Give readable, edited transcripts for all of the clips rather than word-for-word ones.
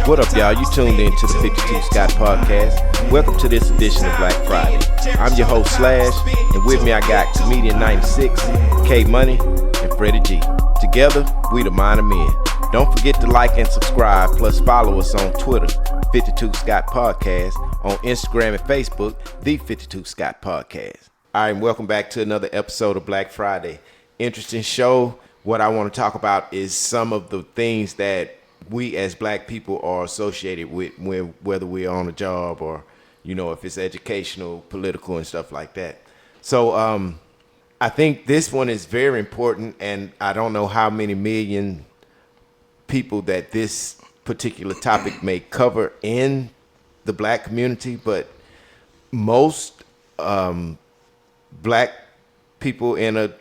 What up, y'all? You tuned in to the 52 Scott Podcast. Welcome to this edition of Black Friday. I'm your host, Slash, and with me I got comedian 96, K Money, and Freddie G. Together, we the Mind of Men. Don't forget to like and subscribe, plus follow us on Twitter, 52 Scott Podcast, on Instagram and Facebook, the 52 Scott Podcast. All right, and welcome back to another episode of Black Friday. Interesting show. What I want to talk about is some of the things that we as black people are associated with whether we're on a job or, you know, if it's educational, political, and stuff like that. So I think this one is very important, and I don't know how many million people that this particular topic may cover in the black community, but most black people in a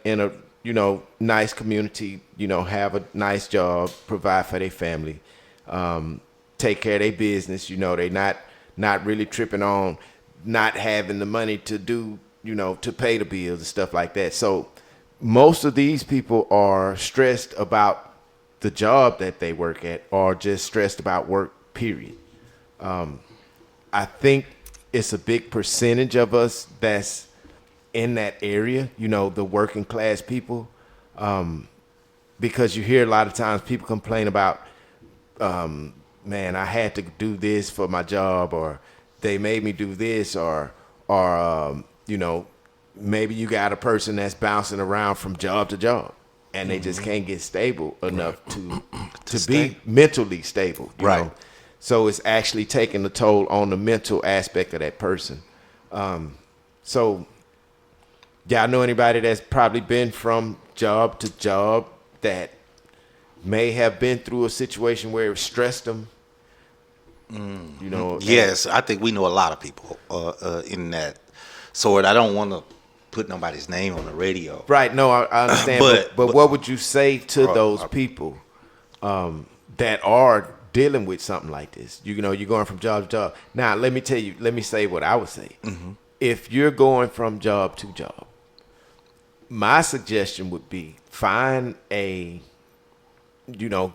you know, nice community, you know, have a nice job, provide for their family, take care of their business. You know, they not really tripping on not having the money to do, you know, to pay the bills and stuff like that. So most of these people are stressed about the job that they work at, or just stressed about work, period. I think it's a big percentage of us that's in that area, you know, the working class people, because you hear a lot of times people complain about, man, I had to do this for my job, or they made me do this, or you know, maybe you got a person that's bouncing around from job to job, and they just can't get stable enough to be mentally stable, you know? So it's actually taking a toll on the mental aspect of that person. So y'all know anybody that's probably been from job to job that may have been through a situation where it stressed them? You know. Yes, I think we know a lot of people in that sort. I don't want to put nobody's name on the radio. Right. No, I understand. but what would you say to those people that are dealing with something like this? You know, you're going from job to job. Now, let me say what I would say. Mm-hmm. If you're going from job to job, my suggestion would be find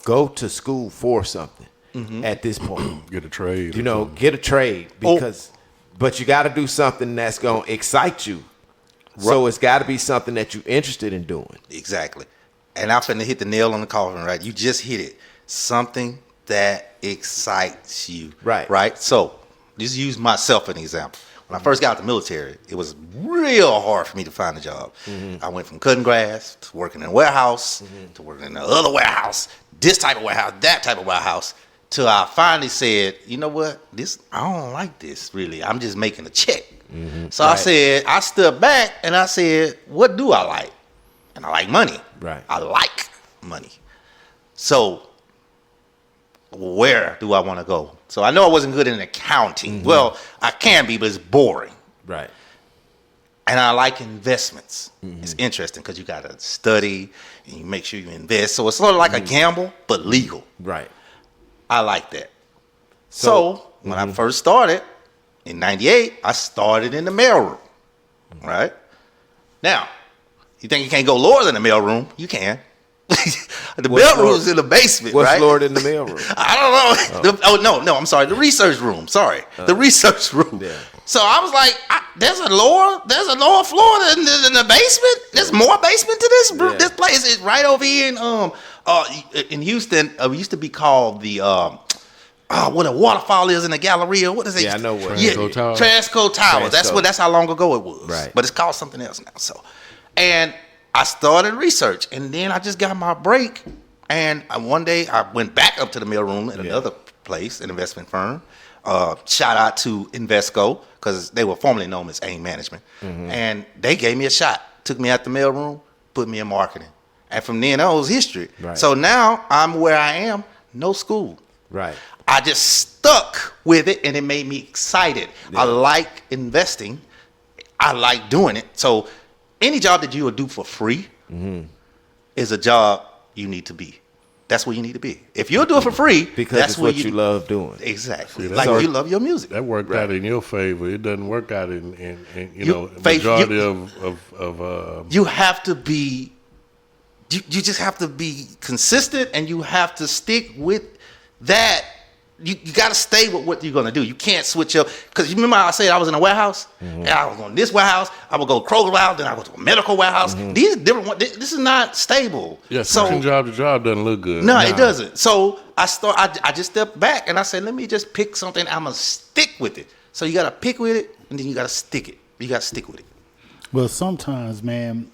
go to school for something at this point. Get a trade. You know, get a trade but you got to do something that's going to excite you. Right. So it's got to be something that you're interested in doing. Exactly. And I'm finna hit the nail on the coffin, right? You just hit it. Something that excites you. Right. Right? So just use myself as an example. When I first got out the military, it was real hard for me to find a job. Mm-hmm. I went from cutting grass to working in a warehouse to working in another warehouse, this type of warehouse, that type of warehouse, till I finally said, you know what? I don't like this, really. I'm just making a check. Mm-hmm. So I stood back and I said, what do I like? And I like money. Right. I like money. So where do I want to go? So I know I wasn't good in accounting. Mm-hmm. Well, I can be, but it's boring. Right. And I like investments. Mm-hmm. It's interesting because you got to study and you make sure you invest. So it's sort of like a gamble, but legal. Right. I like that. So when I first started, in 98, I started in the mailroom. Right? Now, you think you can't go lower than the mailroom? You can. The mailroom's in the basement, what's right? What's lower than the mailroom? I don't know. No, I'm sorry. The research room. Sorry. The research room. Yeah. So I was like, there's a lower floor than the basement? There's more basement to this? Yeah. This place is right over here in Houston. It used to be called the what a waterfall is in the Galleria. What is it? Yeah, I know what. Transco Towers. That's how long ago it was. Right. But it's called something else now. So, and I started research, and then I just got my break. And one day I went back up to the mailroom at another place, an investment firm. Shout out to Invesco, because they were formerly known as AIM Management. Mm-hmm. And they gave me a shot, took me out the mailroom, put me in marketing. And from then on, it was history. Right. So now I'm where I am, no school. Right. I just stuck with it, and it made me excited. Yeah. I like investing. I like doing it. So any job that you will do for free is a job you need to be. That's where you need to be. If you'll do it for free, because that's it's what you love doing. Exactly. Like you love your music. That worked out in your favor. It doesn't work out in majority of you have to be. You just have to be consistent, and you have to stick with that you got to stay with what you're going to do. You can't switch up. Because you remember I said I was in a warehouse? And I was on this warehouse. I would go to Kroger warehouse. Then I go to a medical warehouse. These different ones. This is not stable. Yeah, switching job to job doesn't look good. No, it doesn't. So I just stepped back and I said, let me just pick something. I'm going to stick with it. So you got to pick with it and then you got to stick it. You got to stick with it. Well, sometimes, man,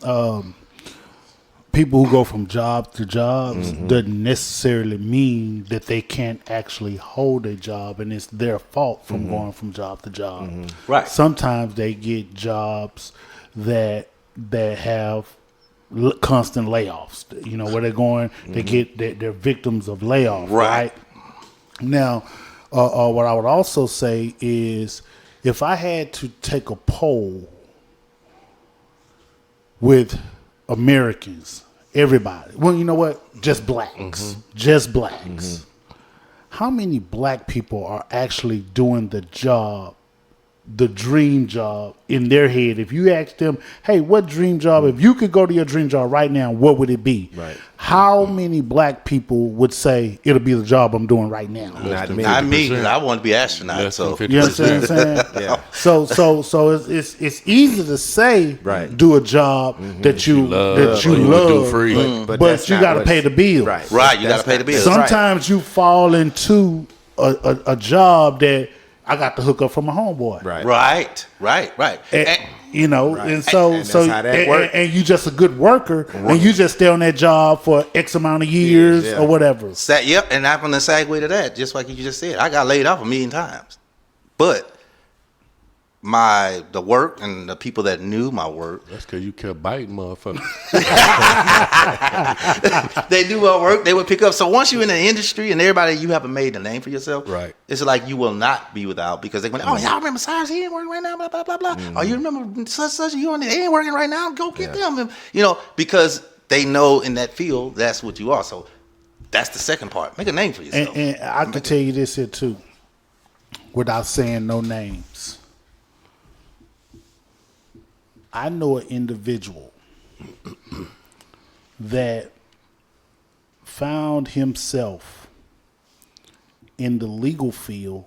people who go from job to jobs doesn't necessarily mean that they can't actually hold a job, and it's their fault from going from job to job. Right. Sometimes they get jobs that have constant layoffs. You know, where they're going, they get they're victims of layoff. Right. Now, what I would also say is, if I had to take a poll with Americans, everybody. Well, you know what? Just blacks. Just blacks. How many black people are actually doing the job, the dream job in their head? If you ask them, hey, what dream job, if you could go to your dream job right now, what would it be? Right. How many black people would say it'll be the job I'm doing right now? Not me. Not me, because I want to be an astronaut. So You understand what I'm saying? Yeah. So it's easy to say, do a job that you love, do free. but that's you not got to what's- pay the bill. Right. Right, you That's gotta pay the not- bills. Sometimes you fall into a job that I got to hook up from a homeboy. Right. Right. And, you know, and so And that's how that works. and you just a good worker, and you just stay on that job for X amount of years Yeah. or whatever. Yep, and I'm going to segue to that, just like you just said. I got laid off a million times. But the work and the people that knew my work, That's because you kept biting, motherfucker. they knew my work, they would pick up. So once you're in the industry and everybody, you haven't made a name for yourself, Right. it's like you will not be without, because they went, oh, y'all remember Cyrus? He ain't working right now, blah, blah, blah, blah. Oh, you remember such, you on it, they ain't working right now? Go get them. And, you know, because they know in that field, that's what you are. So that's the second part. Make a name for yourself. And I can tell you this here too, without saying no names. I know an individual that found himself in the legal field,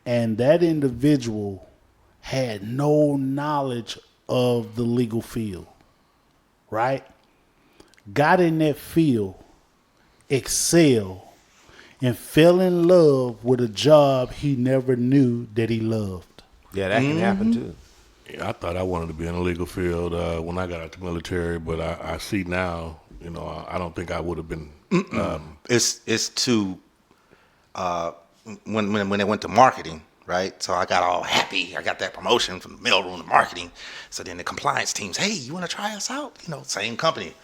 and that individual had no knowledge of the legal field, right? Got in that field, excelled, and fell in love with a job he never knew that he loved. Yeah, that can happen too. Yeah, I thought I wanted to be in the legal field when I got out the military, but I see now, you know, I don't think I would have been. It's to when they went to marketing, right? So I got all happy. I got that promotion from the mailroom to marketing. So then the compliance teams, hey, you want to try us out? You know, same company.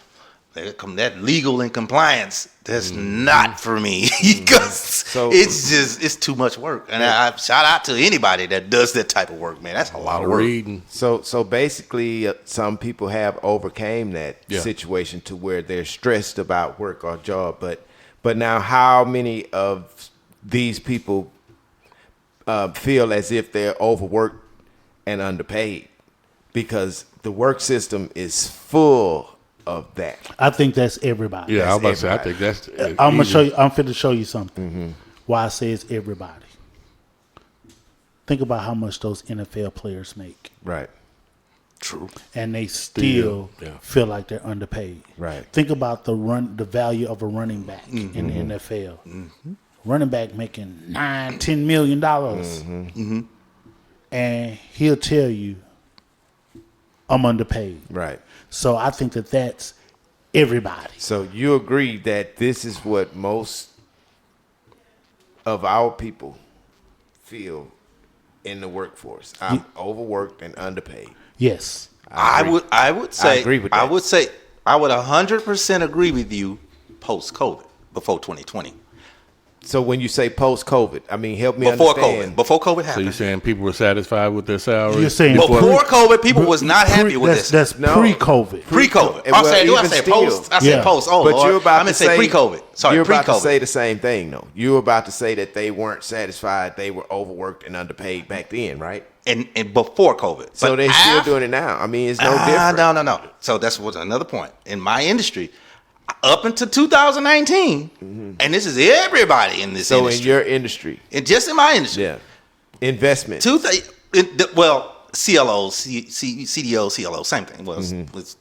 They come that legal and compliance. That's not for me, because it's too much work. And I shout out to anybody that does that type of work, man. That's a lot of work. Reading. So basically, some people have overcame that situation to where they're stressed about work or job. But now, how many of these people feel as if they're overworked and underpaid? Because the work system is full of that. I think that's everybody. Yeah, I was about to say, I think that's. I'm gonna show you. I'm finna show you something. Why I say it's everybody. Think about how much those NFL players make, Right. True. and they still feel like they're underpaid. Right. Think about the value of a running back in the NFL. Running back making $9-10 million, and he'll tell you, "I'm underpaid." Right. So I think that's everybody. So you agree that this is what most of our people feel in the workforce. I'm overworked and underpaid. Yes. I would say I agree with that. I would say I would 100% agree with you post COVID, before 2020. So when you say post-COVID, I mean, help me Before understand. COVID. Before COVID So happened. you're saying people were satisfied with their salary? You're saying Before COVID, people was not happy with this. That's No. pre-COVID. Pre-COVID. Well, I'm saying, do I even say still. post? I said Yeah. post. Oh, But Lord. you're about I'm to going to say pre-COVID. Sorry, you're about pre-COVID. to say the same thing, though. You're about to say that they weren't satisfied, they were overworked and underpaid back then, right? and before COVID. So But they're still after- doing it now. I mean, it's no different. No. So that's what's another point. In my industry, up until 2019, and this is everybody in this So industry. in your industry, And just in my industry, yeah, investment. CLOs, CDO, CLO, same thing. Well, it's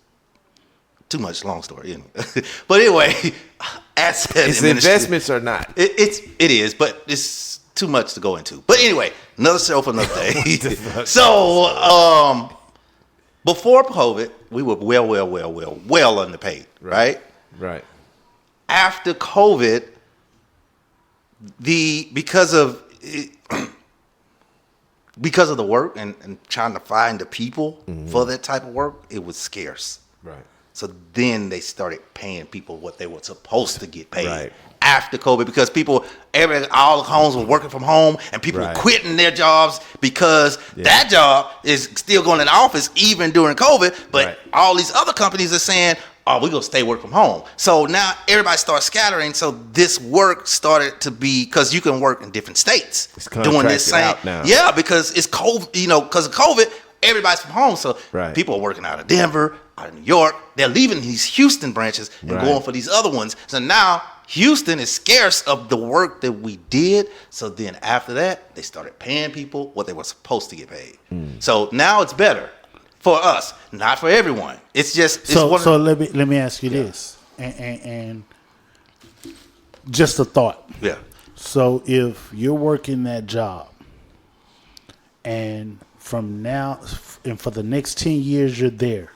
too much, long story. Anyway. But anyway, asset It's administration- investments or not. It is, but it's too much to go into. But anyway, another show for another day. So before COVID, we were well underpaid, right? Right. After COVID, because of the work and trying to find the people for that type of work, it was scarce. Right. So then they started paying people what they were supposed to get paid Right. after COVID, because all the homes were working from home, and people Right. were quitting their jobs because that job is still going in the office even during COVID. But Right. all these other companies are saying, "Oh, we're gonna stay work from home." So now everybody starts scattering. So this work started to be, because you can work in different states It's doing this contracted same. out now. Yeah, because it's COVID. Because of COVID, everybody's from home. So Right. people are working out of Denver, out of New York. They're leaving these Houston branches and Right. going for these other ones. So now Houston is scarce of the work that we did. So then after that, they started paying people what they were supposed to get paid. So now it's better for us, not for everyone. It's just it's one So let me ask you this, and just a thought. yeah. So if you're working that job, and from now and for the next 10 years you're there,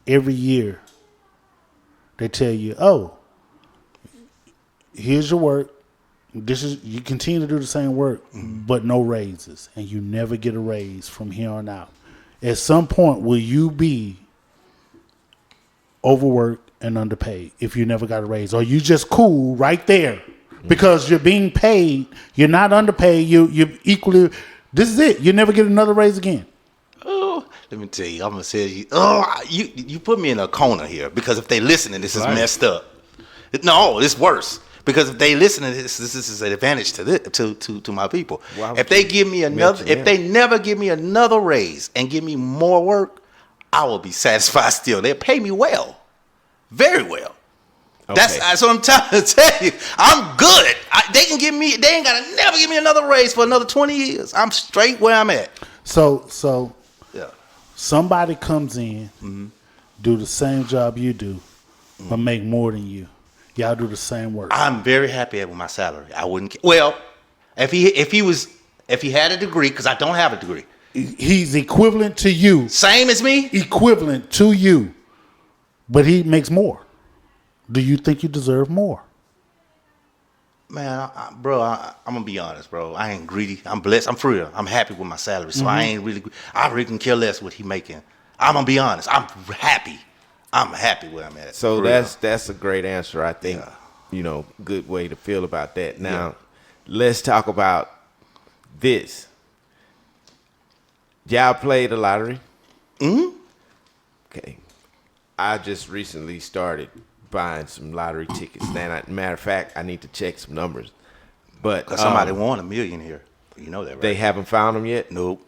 every year they tell you, "Oh, here's your work. You continue to do the same work, but no raises, and you never get a raise from here on out." At some point, will you be overworked and underpaid if you never got a raise? Or you just cool right there because you're being paid, you're not underpaid, you're equally, this is it. You never get another raise again. Oh, let me tell you, I'm gonna say you put me in a corner here, because if they listening, this is messed up. No, it's worse. Because if they listen to this is an advantage to my people. Why would If they you give me another, mention if they never give me another raise and give me more work, I will be satisfied still. They'll pay me well, very well. Okay. That's what I'm trying to tell you. I'm good. They ain't gotta never give me another raise for another 20 years. I'm straight where I'm at. So Yeah. somebody comes in, do the same job you do, but make more than you. Y'all do the same work. I'm very happy with my salary. I wouldn't. Well, if he had a degree, because I don't have a degree, He's equivalent to you. same as me. Equivalent to you, but he makes more. Do you think you deserve more? Man, bro, I'm gonna be honest, bro. I ain't greedy. I'm blessed. I'm free. I'm happy with my salary, so I really can care less what he making. I'm gonna be honest. I'm happy. I'm happy where I'm at. So for real. that's a great answer. I think, Yeah. good way to feel about that. Now, let's talk about this. Y'all play the lottery? Okay. I just recently started buying some lottery tickets. Now, matter of fact, I need to check some numbers. But 'Cause somebody won $1 million here. You know that, right? they haven't found them yet? Nope.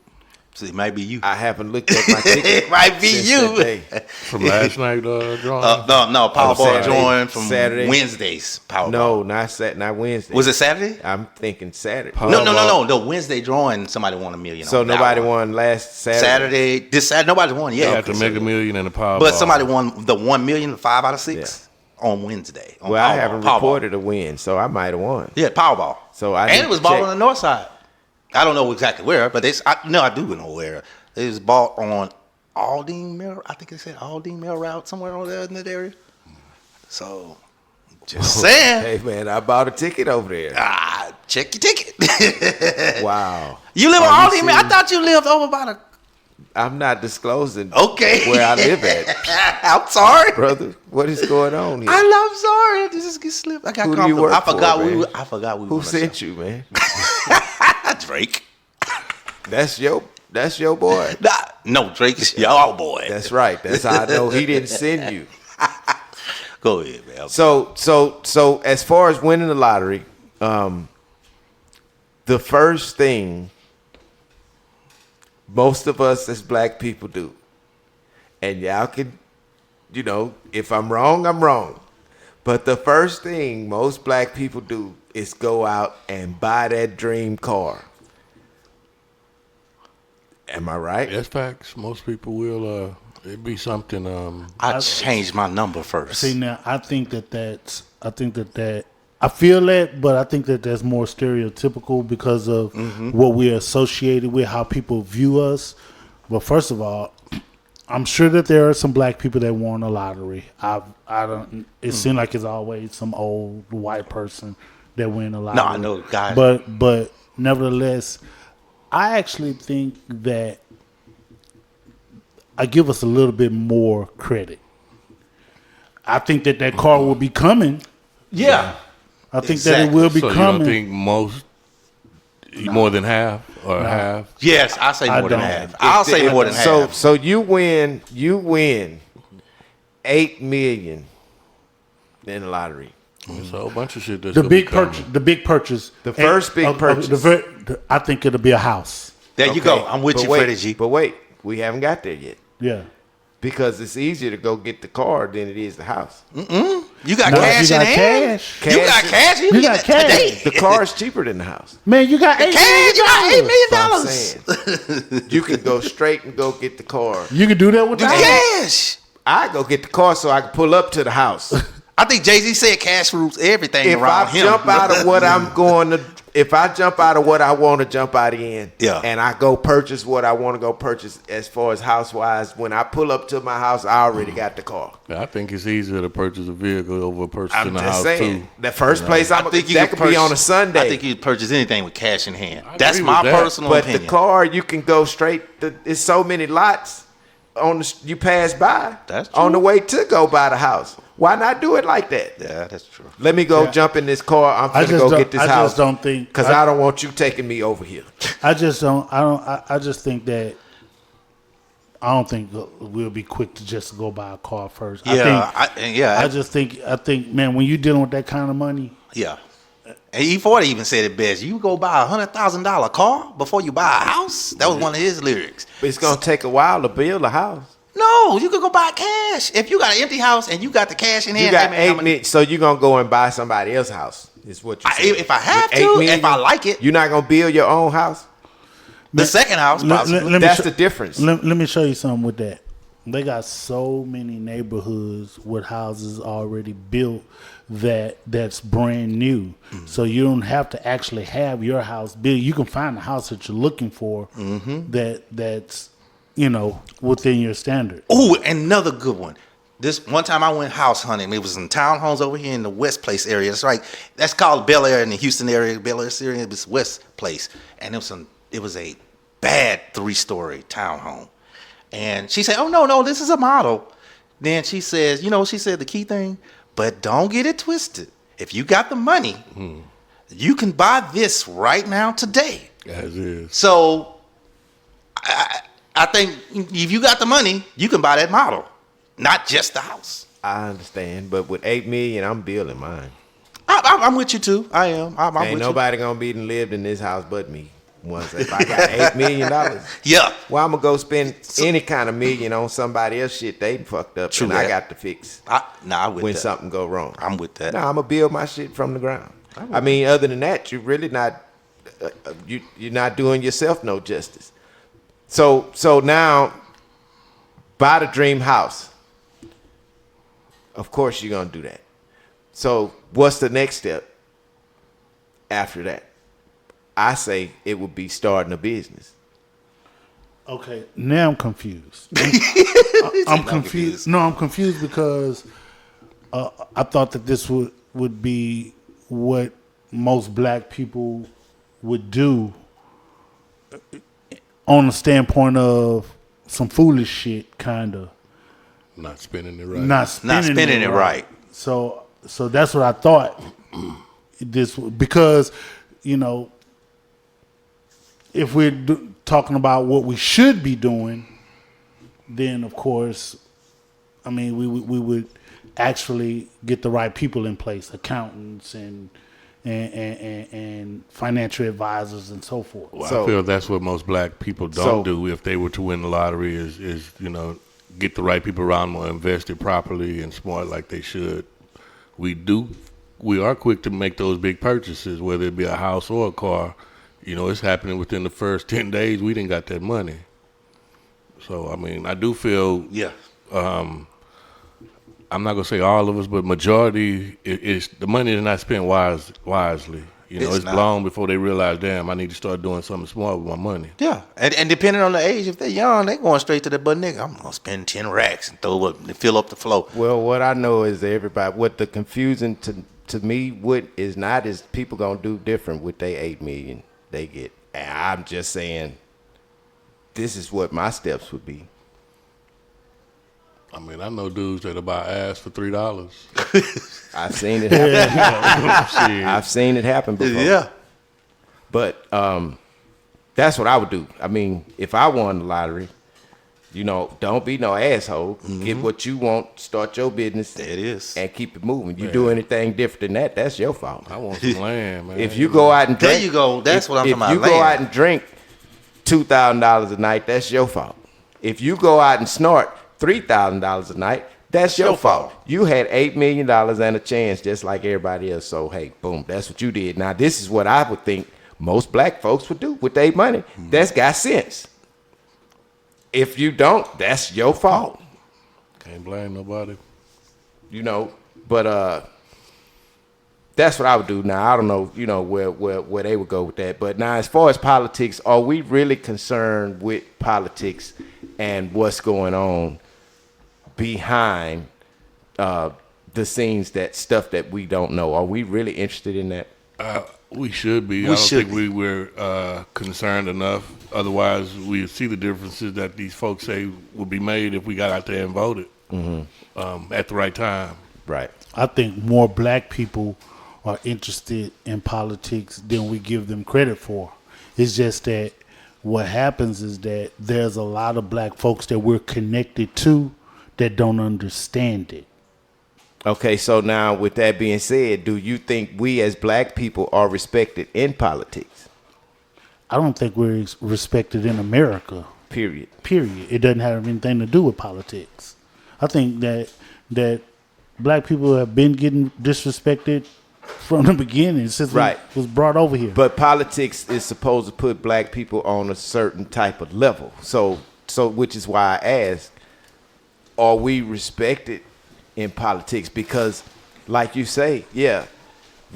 So it might be you. I haven't looked at my ticket. It might be since you. that day. From last night drawing. No, Powerball Saturday. joined from Saturday. Wednesdays. Powerball. No, not Wednesday. Was it Saturday? I'm thinking Saturday. No. The Wednesday drawing, somebody won $1 million. So on that nobody one. won last Saturday? Saturday. This Saturday, nobody won You yet. got the Mega Million and the Powerball. But somebody won the $1 million, 5 out of 6 on Wednesday. On Well, I Powerball. haven't Powerball. reported a win, so I might have won. Yeah, Powerball. So I and need it was to bought check. on the north side. I don't know exactly where, but I do know where. It was bought on Aldine Mill. I think it said Aldine Mill Route, somewhere over there in that area. So, just saying. Hey, man, I bought a ticket over there. Check your ticket. Wow. You live on Are you Aldine Mill? I serious? thought you lived over by the. I'm not disclosing Okay. where I live at. I'm sorry. Brother, what is going on here? I'm sorry. This just get slipped. I got Who do you comfortable. work I forgot for, we. man? I forgot we. Who were sent you, man? Drake. That's your boy. Nah, no, Drake is y'all boy. That's right. That's how I know he didn't send you. Go ahead, man. So as far as winning the lottery, the first thing most of us as black people do, and y'all can you know, if I'm wrong, I'm wrong. But the first thing most black people do is go out and buy that dream car. Am I right? That's facts. Most people will. It'd be something. I changed my number first. See, now I think that I feel that, but I think that that's more stereotypical because of what we're associated with, how people view us. But first of all, I'm sure that there are some black people that won a lottery. I don't. It seems like it's always some old white person that win a lottery. No, I know guys. But nevertheless, I actually think that I give us a little bit more credit. I think that car will be coming. Yeah. I think that it will be so coming. you don't think more than half or half? Yes, I say more than don't. half. I'll say more than half. So you win $8 million in the lottery. It's a whole bunch of shit that's The gonna big be coming. purchase. The big purchase. The first big purchase. I think it'll be a house. There you go. I'm with But you, wait, Freddie G. But wait, we haven't got there yet. Yeah. Because it's easier to go get the car than it is the house. You got No, cash you in got hand. cash. You got cash. You You get got that cash. today. The car is cheaper than the house. Man, you got $8 Cash. You got million. $8 So I'm million. saying, you can go straight and go get the car. You can do that with that. Cash. I go get the car so I can pull up to the house. I think Jay-Z said cash rules everything If around I him. jump out of what I'm going to, if I jump out of what I want to jump out in, Yeah. and I go purchase what I want to go purchase as far as house wise, when I pull up to my house, I already got the car. I think it's easier to purchase a vehicle over purchasing I'm a just house saying, too. the first place I I'm think you that could be purchase- on a Sunday. I think you purchase anything with cash in hand. I That's agree my with that. personal but opinion. the car, you can go straight. There's so many lots on the you pass by That's on the true. way to go buy the house. Why not do it like that? Yeah, that's true. Let me go jump in this car. I'm I finna just go don't- get this I house. just don't think- because I don't want you taking me over here. I just think that I don't think we'll be quick to just go buy a car first. Yeah, I think, man, when you're dealing with that kind of money, yeah. And E40 even said it best. You go buy $100,000 car before you buy a house. That was one of his lyrics. But it's gonna take a while to build a house. No, you could go buy cash. If you got an empty house and you got the cash in hand, You got hey, man, how $8 many- million, so you gonna go and buy somebody else's house? Is what you saying? if I have With to, $8 million, if I like it. you're not gonna build your own house. The second house, possibly. let me That's show- the difference. Let me show you something with that. They got so many neighborhoods with houses already built that's brand new. So you don't have to actually have your house built. You can find the house that you're looking for that's within your standard. Ooh, another good one. This one time I went house hunting. It was in townhomes over here in the West Place area. That's called Bel Air in the Houston area. Bel Air area, it was West Place, and it was a bad 3-story townhome. And she said, "Oh no, this is a model." Then she says, she said the key thing, but don't get it twisted. If you got the money, you can buy this right now today. As is. So I think if you got the money, you can buy that model, not just the house. I understand, but with $8 million, I'm building mine. I'm with you too. I am. I'm Ain't with nobody gonna be lived in this house but me. Once if I got $8 million, you. Yeah. well, I'm gonna go spend any kind of million on somebody else shit they fucked up, True and I that. got to fix I'm with when that. something go wrong. I'm with that. No, I'm gonna build my shit from the ground. I mean, other than that, you really not you're not doing yourself no justice. So now, buy the dream house. Of course, you're gonna do that. So what's the next step after that? I say it would be starting a business. Okay, now I'm confused. I'm confused. No, I'm confused because I thought that this would be what most black people would do on the standpoint of some foolish shit, kind of. Not spending it right. Not spending it right. So that's what I thought. Because if we're talking about what we should be doing, then of course, I mean, we would actually get the right people in place, accountants and financial advisors and so forth. Well, So- I feel that's what most black people don't So- do if they were to win the lottery is get the right people around them or invest it properly and smart like they should, we are quick to make those big purchases, whether it be a house or a car. You know, it's happening within the first 10 days. We didn't got that money. So, I mean, I do feel, I'm not going to say all of us, but majority, is the money is not spent wisely. You know, it's blown before they realize, damn, I need to start doing something smart with my money. Yeah, and depending on the age, if they're young, they going straight to the butt nigga. I'm going to spend 10 racks and throw up and fill up the flow. Well, what I know is everybody, what the confusing to me, what is not is people going to do different with their $8 million they get. And I'm just saying, this is what my steps would be. I mean, I know dudes that buy ass for $3. I've seen it happen. I've seen it happen before. Yeah. But that's what I would do. I mean, if I won the lottery, you know, don't be no asshole. Mm-hmm. Get what you want, start your business. There it is. And keep it moving. You do anything different than that, that's your fault. I want some land, man. If you go out and drink. There you go. That's what I'm talking about. If you go out and drink $2,000 a night, that's your fault. If you go out and snort $3,000 a night, that's your fault. You had $8 million and a chance just like everybody else. So, hey, boom, that's what you did. Now, this is what I would think most black folks would do with their money. Mm-hmm. That's got sense. If you don't, that's your fault. Can't blame nobody. You know, but that's what I would do. Now, I don't know, you know, where they would go with that. But now, as far as politics, are we really concerned with politics and what's going on behind the scenes, that stuff that we don't know? Are we really interested in that? We should be. I don't think we're concerned enough. Otherwise, we see the differences that these folks say would be made if we got out there and voted at the right time. Right. I think more black people are interested in politics than we give them credit for. It's just that what happens is that there's a lot of black folks that we're connected to that don't understand it. Okay, so now with that being said, do you think we as black people are respected in politics? I don't think we're respected in America. Period. It doesn't have anything to do with politics. I think that black people have been getting disrespected from the beginning since it was brought over here. But politics is supposed to put black people on a certain type of level. So which is why I asked, are we respected in politics? Because like you say,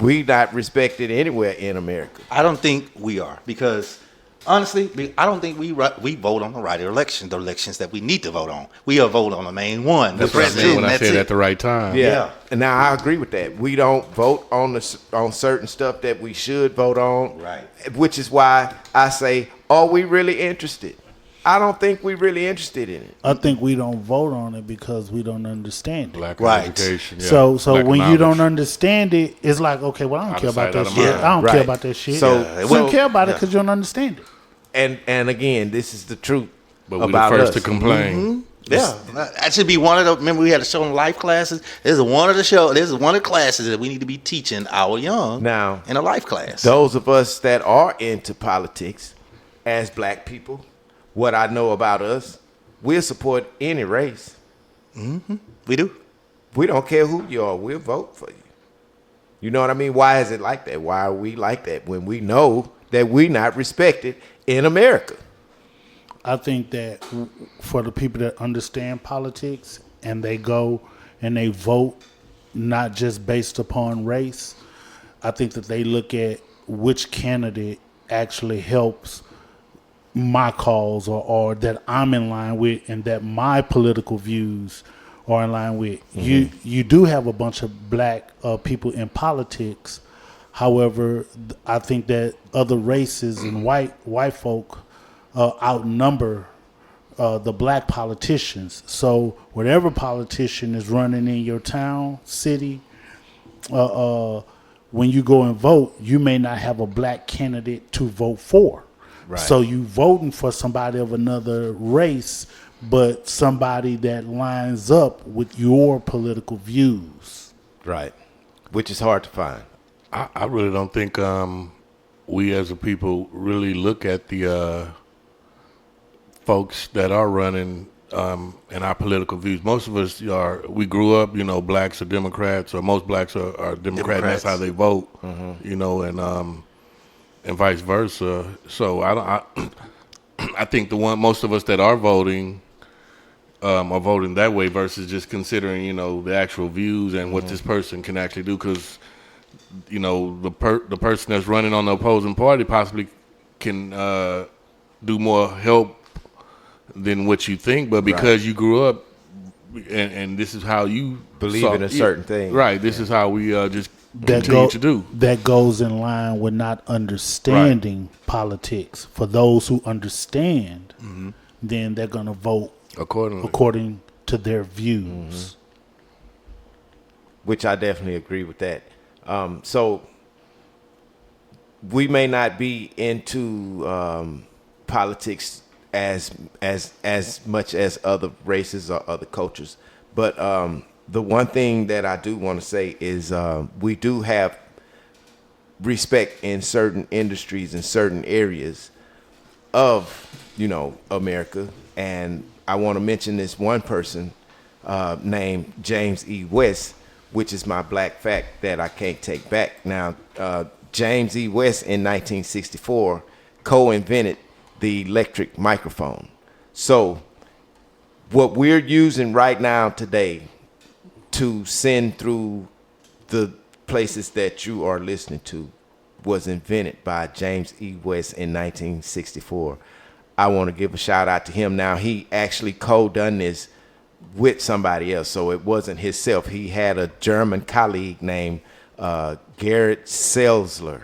we not respected anywhere in America. I don't think we are, because honestly, I don't think we vote on the right elections, the elections that we need to vote on. We vote on the main one, the president. When I said at the right time. Yeah. And now I agree with that. We don't vote on certain stuff that we should vote on. Right. Which is why I say, are we really interested? I don't think we're really interested in it. I think we don't vote on it because we don't understand it. Lack of education. Yeah. So Lack when of you don't knowledge. understand it, it's like, okay, well, I don't care about that Out of shit. sight, out of I don't mind. care about that shit. So you don't care about it because you don't understand it. And again, this is the truth. But we're the about first us. to complain. Mm-hmm. Yeah, that should be one of the. Remember, we had a show in life classes. This is one of the classes that we need to be teaching our young Now in a life class. Those of us that are into politics, as black people, what I know about us, we'll support any race. Mm-hmm. We do. We don't care who you are. We'll vote for you. You know what I mean? Why is it like that? Why are we like that when we know that we're not respected in America? I think that for the people that understand politics and they go and they vote not just based upon race, I think that they look at which candidate actually helps my cause or that I'm in line with and that my political views are in line with. Mm-hmm. You do have a bunch of black people in politics. However, I think that other races and white folk outnumber the black politicians. So whatever politician is running in your town, city, when you go and vote, you may not have a black candidate to vote for. Right. So you voting for somebody of another race, but somebody that lines up with your political views. Right. Which is hard to find. I really don't think we as a people really look at the folks that are running and our political views. Most of us we grew up, blacks are Democrats, or most blacks are Democrats. That's how they vote, and vice versa. So I think most of us that are voting that way versus just considering, the actual views and what this person can actually do. Because, the person that's running on the opposing party possibly can do more help than what you think. But because you grew up and this is how you believe in a certain thing. Right. This is how we just continue to do. That goes in line with not understanding politics. For those who understand, then they're going to vote according to their views. Which I definitely agree with that. So we may not be into politics as much as other races or other cultures, but the one thing that I do want to say is we do have respect in certain industries and certain areas of America, and I want to mention this one person named James E. West, which is my black fact that I can't take back. Now, James E. West in 1964 co-invented the electric microphone. So what we're using right now today to send through the places that you are listening to was invented by James E. West in 1964. I want to give a shout out to him. Now, he actually co-done this with somebody else, so it wasn't himself. He had a German colleague named Gerrit Sessler,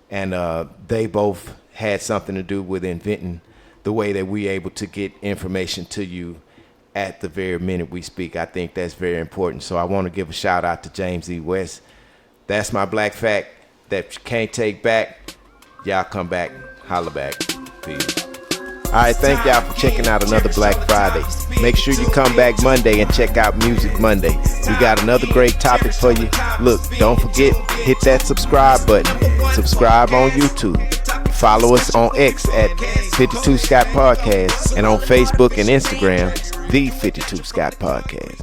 and they both had something to do with inventing the way that we able to get information to you at the very minute we speak. I think that's very important. So I want to give a shout out to James E. West. That's my black fact that you can't take back. Y'all come back, holla back. Peace. All right, thank y'all for checking out another Black Friday. Make sure you come back Monday and check out Music Monday. We got another great topic for you. Look, don't forget, hit that subscribe button. Subscribe on YouTube. Follow us on X at 52 Scott Podcast and on Facebook and Instagram, The 52 Scott Podcast.